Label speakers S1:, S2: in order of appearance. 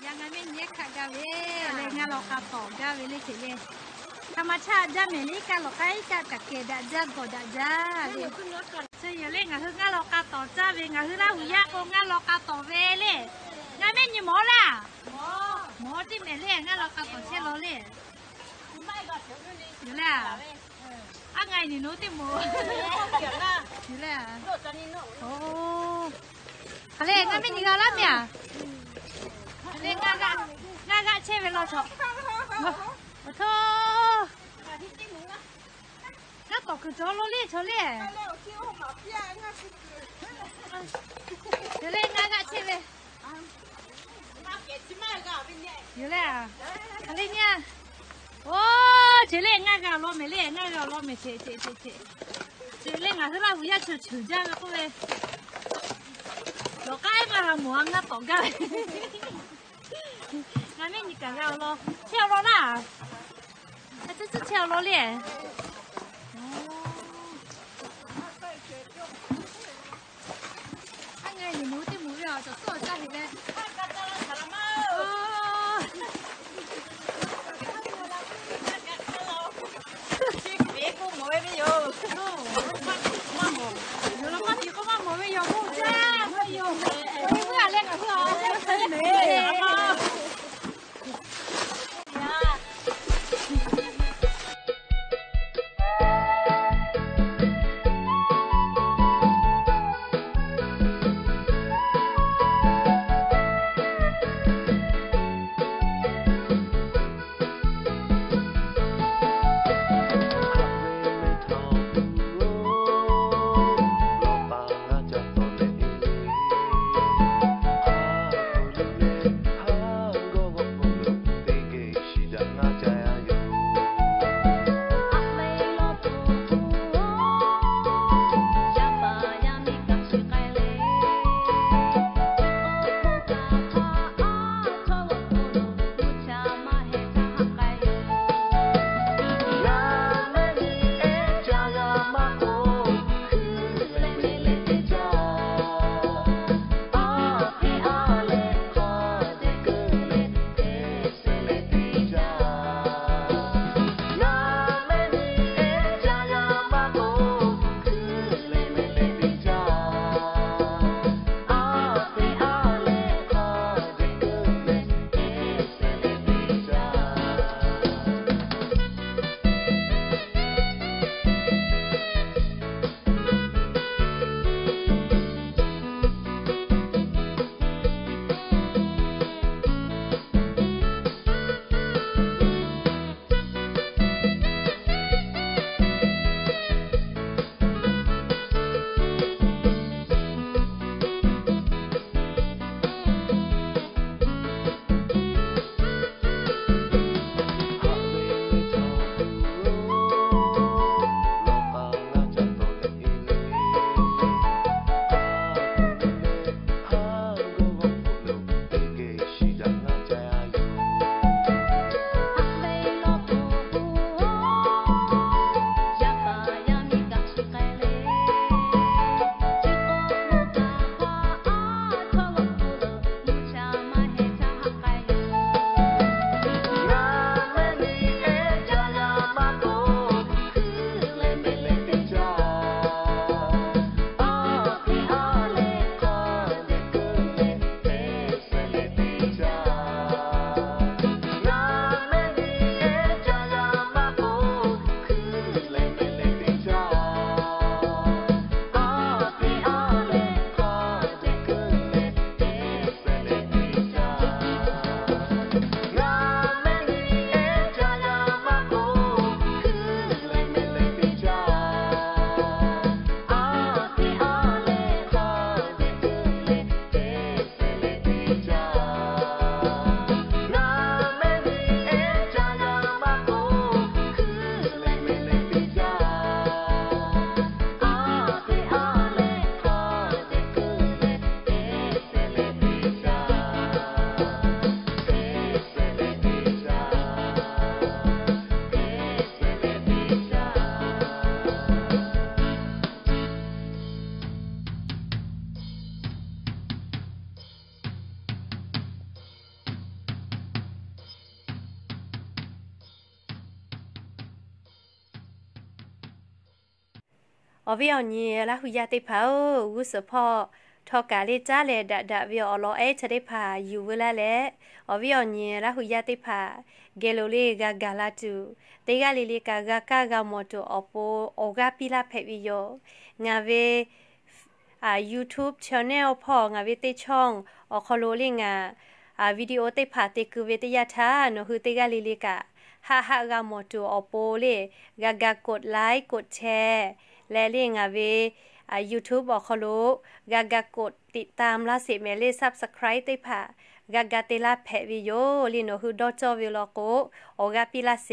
S1: ยังไงไม่เนี้ยค่ะกาเวเลยงานเราขับต่อกาเวเลยเฉยเลยธรรมชาติจะไม่เลี้ยกันหรอกใครจะกัดเกดจ้าก็ได้จ้าเดี๋ยวขึ้นรถก่อนเฉยเลยงานคืองานเราขับต่อจ้าเวงานคือเราหุ่ยยากงานเราขับต่อเวเลยงานไม่มีหมอล่ะหมอที่ไม่เลี้ยงานเราขับต่อเชื่อเราเลยอยู่แล้วอ่ะไงนี่นู้ที่หมูอยู่แล้วโอ้อะไรงานไม่มีกันแล้วเนี่ยเล่นงานกันเช่ไปรอชอบโอ้โธ่งั้นต่อคือจอโลเล่ชอเล่เดี๋ยวเล่นงานกันเช่ไปอยู่แล้วอะไรเนี่ยโอ้เฉยเล่นงานกันรอไม่เล่นงานกันรอไม่เฉยเล่นงานคือเราอยากเฉยจ้าก็เลยเราใกล้มาทำหมูงานต่อกันงานไม่มีการเอา咯跳咯啦这是跳咯咧哦看看你母的母了就坐下去呗哦有了话题个嘛没有不在没有我不要练个是啊真没
S2: อวิอนี่ละหุยาติพาวุสพอทอกาเลจ้าเลดะวิออลอเอชะได้พาอยู่เวลาแลอวิอนี่ละหุยาติพาเกโลเลกากาลาตูเตกาเลเลกากากามอโตอโปโอกาปิลาเพวิโยงาเวYouTube channel พองาเวเตช่องอคอโลเลงาวิดีโอเตพาเตคือเวตยาทาโนคือเตกาเลเลกาฮากามอโตอโปเลกากากดไลค์กดแชร์และเลงาเวYouTube อคอโลกากากดติดตามลาเสเมเล Subscribe เตพากากาเตลาเพวิโยลิโนคือดอจอวิโลโกโอกาปิลาเซ